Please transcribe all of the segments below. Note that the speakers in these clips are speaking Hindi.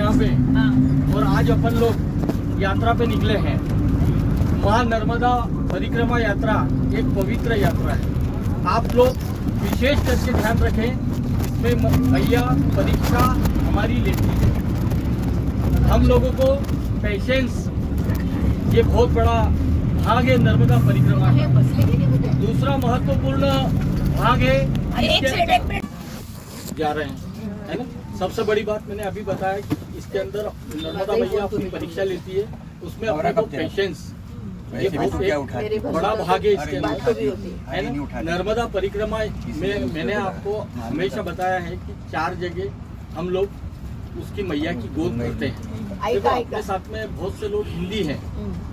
यहाँ पे और आज अपन लोग यात्रा पे निकले हैं। माँ नर्मदा परिक्रमा यात्रा एक पवित्र यात्रा है। आप लोग विशेष करके ध्यान रखें, इसमें मैया परीक्षा हमारी लेती है। हम लोगों को पेशेंस, ये बहुत बड़ा भाग है नर्मदा परिक्रमा का। दूसरा महत्वपूर्ण भाग है जा रहे हैं, है ना। सबसे बड़ी बात मैंने अभी बताया कि इसके अंदर नर्मदा मैया अपनी परीक्षा लेती है, उसमें अपने को पेशेंस, ये बहुत एक बड़ा भाग है इसके अंदर, है ना। नर्मदा परिक्रमा में मैंने आपको हमेशा बताया है कि 4 जगह हम लोग उसकी मैया की गोद भरते हैं। देखो अपने साथ में बहुत से लोग हिंदी हैं,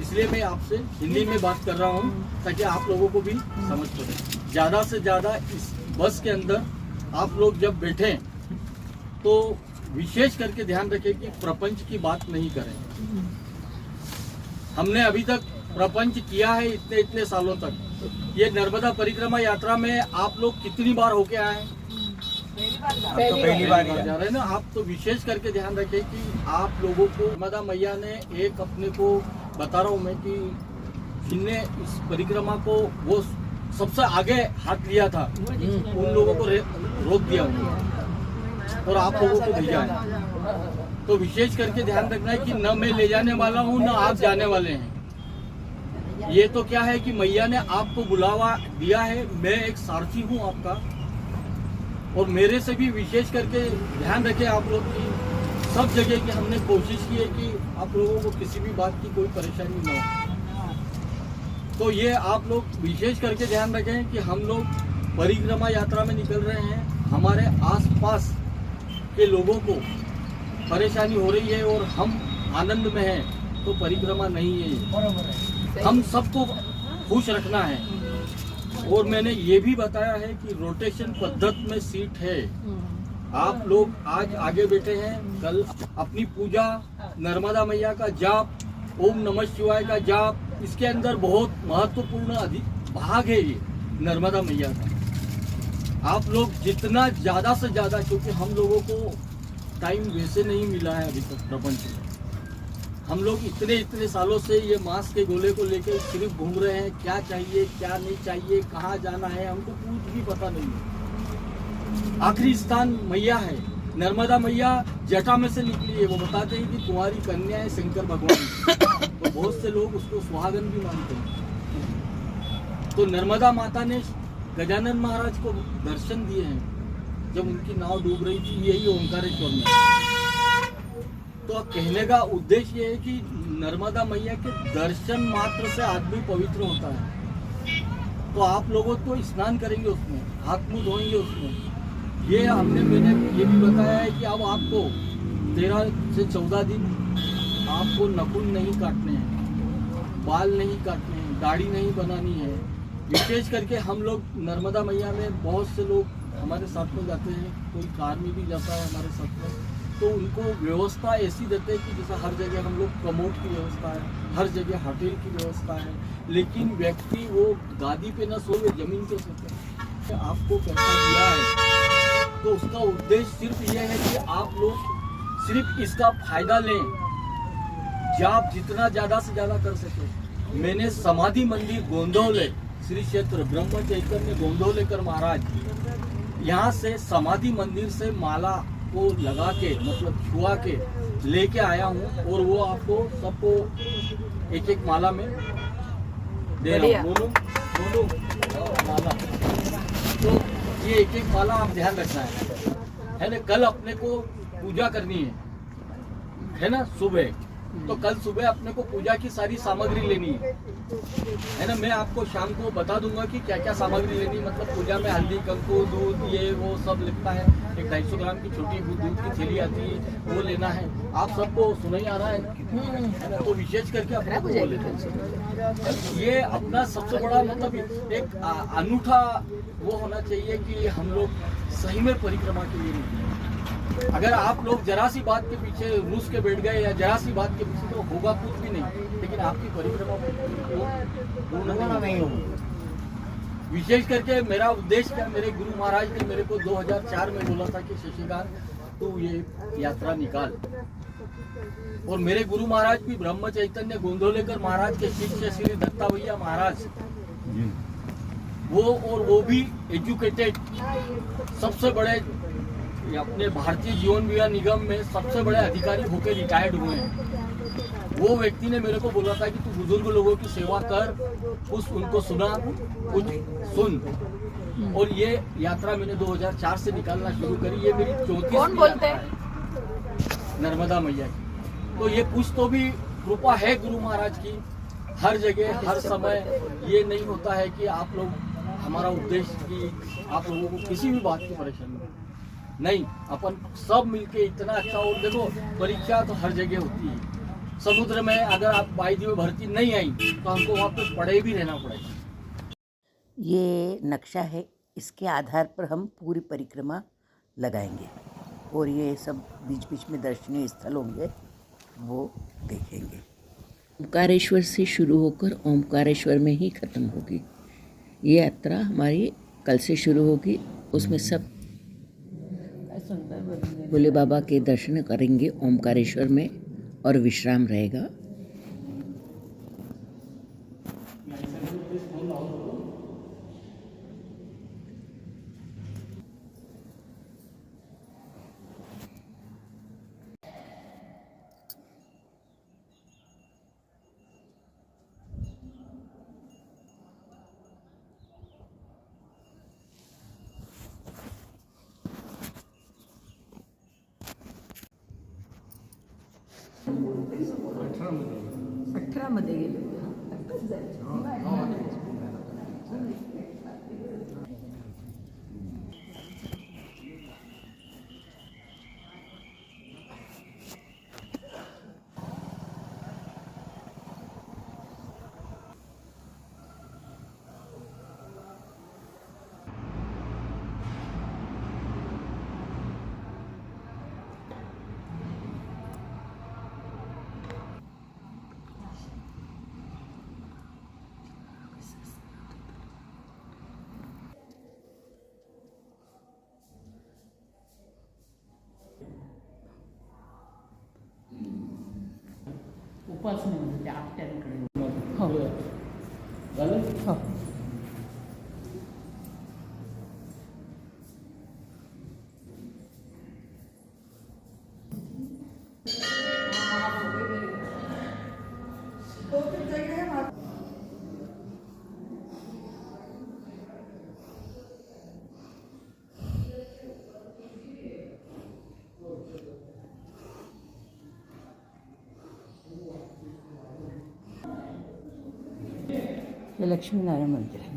इसलिए मैं आपसे हिंदी में बात कर रहा हूँ ताकि आप लोगों को भी समझ सके। ज़्यादा से ज़्यादा इस बस के अंदर आप लोग जब बैठें तो विशेष करके ध्यान रखें कि प्रपंच की बात नहीं करें। हमने अभी तक प्रपंच किया है इतने सालों तक। ये नर्मदा परिक्रमा यात्रा में आप लोग कितनी बार होके आए हैं? पहली बार जा रहे हैं ना। आप तो विशेष करके ध्यान रखें कि आप लोगों को नर्मदा मैया ने एक अपने को बता रहा हूँ मैं कि जिनने इस परिक्रमा को वो सबसे आगे हाथ लिया था, उन लोगों को रोक दिया उन्होंने और आप लोगों को भेजा है। तो विशेष करके ध्यान रखना है कि न मैं ले जाने वाला हूँ, न आप जाने वाले हैं। ये तो क्या है कि मैया ने आपको बुलावा दिया है, मैं एक सारथी हूँ आपका। और मेरे से भी विशेष करके ध्यान रखें आप लोग की सब जगह की हमने कोशिश की है कि आप लोगों को किसी भी बात की कोई परेशानी न हो। तो ये आप लोग विशेष करके ध्यान रखें कि हम लोग परिक्रमा यात्रा में निकल रहे हैं। हमारे आसपास के लोगों को परेशानी हो रही है और हम आनंद में हैं, तो परिक्रमा नहीं है। हम सबको खुश रखना है। और मैंने ये भी बताया है कि रोटेशन पद्धति में सीट है। आप लोग आज आगे बैठे हैं, कल अपनी पूजा, नर्मदा मैया का जाप, ओम नमः शिवाय का जाप, इसके अंदर बहुत महत्वपूर्ण भाग है ये नर्मदा मैया का। आप लोग जितना ज़्यादा से ज़्यादा, क्योंकि हम लोगों को टाइम वैसे नहीं मिला है अभी तक प्रपंच में। हम लोग इतने सालों से ये मांस के गोले को लेकर सिर्फ घूम रहे हैं, क्या चाहिए क्या नहीं चाहिए, कहाँ जाना है, हमको कुछ भी पता नहीं है। आखिरी स्थान मैया है। नर्मदा मैया जटा में से निकली है। वो बताते हैं कि तुम्हारी कन्या है शंकर भगवान। तो बहुत से लोग उसको सुहागन भी मानते हैं। तो नर्मदा माता ने गजानन महाराज को दर्शन दिए हैं जब उनकी नाव डूब रही थी, यही ओंकारेश्वर में। तो कहने का उद्देश्य ये है कि नर्मदा मैया के दर्शन मात्र से आदमी पवित्र होता है। तो आप लोगों तो स्नान करेंगे उसमें, हाथ मुंह धोएंगे उसमें। ये मैंने ये भी बताया है कि अब आपको 13 से 14 दिन आपको नखून नहीं काटने हैं, बाल नहीं काटने हैं, दाढ़ी नहीं बनानी है। विशेष करके हम लोग नर्मदा मैया में बहुत से लोग हमारे साथ में जाते हैं, कोई कार में भी जाता है हमारे साथ में। तो उनको व्यवस्था ऐसी देते हैं कि जैसे हर जगह हम लोग कमोड की व्यवस्था है, हर जगह होटल की व्यवस्था है, लेकिन व्यक्ति वो गादी पे न सोए, जमीन पे सोते हैं। आपको पैसा दिया है तो उसका उद्देश्य सिर्फ ये है कि आप लोग सिर्फ इसका फायदा लें, जाप जितना ज़्यादा से ज़्यादा कर सके। मैंने समाधि मंदिर गोंदौले, श्री क्षेत्र ब्रह्म चैतन्य गोंदौलेकर महाराज, यहाँ से समाधि मंदिर से माला को लगा के, मतलब छुआ के लेके आया हूँ। और वो आपको सबको एक एक माला में दे रहा हूँ। दोनों माला, तो ये एक एक माला आप ध्यान रखना है ना। कल अपने को पूजा करनी है ना सुबह, तो कल सुबह अपने को पूजा की सारी सामग्री लेनी है ना। मैं आपको शाम को बता दूंगा कि क्या क्या सामग्री लेनी, मतलब पूजा में हल्दी, कंकु, दूध, ये वो सब लगता है। एक 250 ग्राम की छोटी दूध की थैली आती है, वो लेना है। आप सबको सुना ही आ रहा है ना। तो विशेष करके अपने को लेते हैं। ये अपना सबसे बड़ा मतलब एक अनूठा वो होना चाहिए कि हम लोग सही में परिक्रमा के लिए निकले। अगर आप लोग जरा सी बात के पीछे रूस के बैठ गए या जरा सी बात के पीछे, तो होगा कुछ भी नहीं, लेकिन आपकी परिक्रमा पूर्ण नहीं होगी। विशेष करके मेरा उद्देश्य क्या, मेरे गुरु महाराज ने मेरे को 2004 में बोला था कि शशिकांत तू ये यात्रा निकाल, और मेरे गुरु महाराज भी ब्रह्म चैतन्य गोंदोलेकर महाराज के शिष्य श्री दत्ता भैया महाराज, वो भी एजुकेटेड, सबसे बड़े अपने भारतीय जीवन बीमा निगम में सबसे बड़े अधिकारी होकर रिटायर्ड हुए हैं। वो व्यक्ति ने मेरे को बोला था कि तू बुजुर्ग लोगों की सेवा कर, कुछ उनको सुना, कुछ सुन। और ये यात्रा मैंने 2004 से निकालना शुरू करी। ये मेरी 34वीं यात्रा है नर्मदा मैया की। तो ये कुछ तो भी कृपा है गुरु महाराज की। हर जगह हर समय ये नहीं होता है कि आप लोग हमारा उद्देश्य कि आप लोगों को किसी भी बात की परेशानी नहीं, अपन सब मिलके इतना अच्छा। और देखो परीक्षा तो हर जगह होती है। समुद्र में अगर आप वायदे में भर्ती नहीं आई तो हमको वहाँ पे पढ़े भी रहना पड़ेगा। ये नक्शा है, इसके आधार पर हम पूरी परिक्रमा लगाएंगे और ये सब बीच बीच में दर्शनीय स्थल होंगे, वो देखेंगे। ओंकारेश्वर से शुरू होकर ओंकारेश्वर में ही ख़त्म होगी। ये यात्रा हमारी कल से शुरू होगी। उसमें सब भोले बाबा के दर्शन करेंगे ओंकारेश्वर में और विश्राम रहेगा। मध्ये गेले उपासनेमध्ये आपट्यांकडे हो हो हे लक्ष्मीनारायण मंदिर आहे।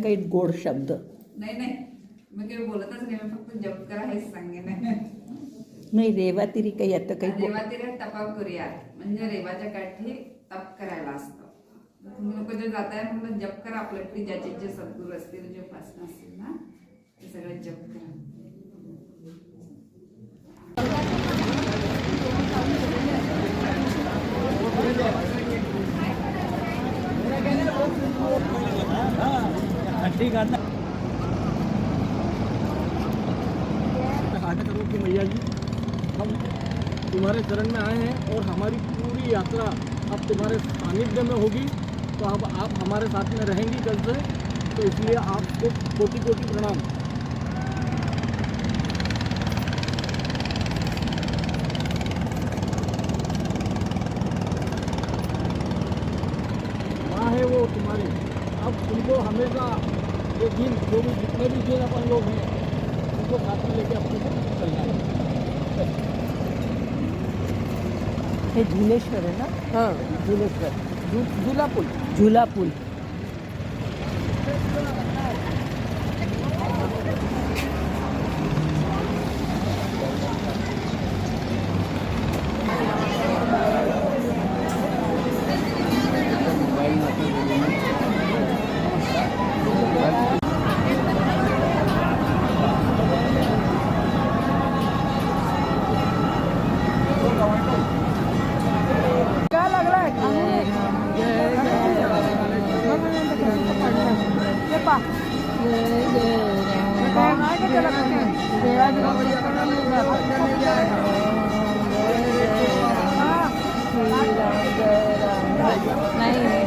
काही गोड शब्द नाही मी काही बोलतच नाही, मी फक्त जप करा हेच सांगेन। नाही, रेवातिरी काही आता काही रेवातिरी तपाप करूया, म्हणजे रेवाच्या काठी तप करायला असतं। तुम्ही लोक जे जाताय म्हणून जप करा, आपल्याकडे ज्याचे जे सद्गुरू असतील, जे उपासना असतील ना, ते सगळे जप करा। कि मैया जी, हम तुम्हारे चरण में आए हैं और हमारी पूरी यात्रा अब तुम्हारे सानिध्य में होगी। तो अब आप हमारे साथ में रहेंगी कल से, तो इसलिए आपको कोटि कोटि प्रणाम। माँ है वो तुम्हारी, अब उनको हमेशा ये दिन जो भी जितने भी दिन अपन लोग हैं उनको साथ में लेके अपने को चलना है। हे झुलेश्वर है ना? हाँ, झुलेश्वर, झूला पुल। ऐकत नाही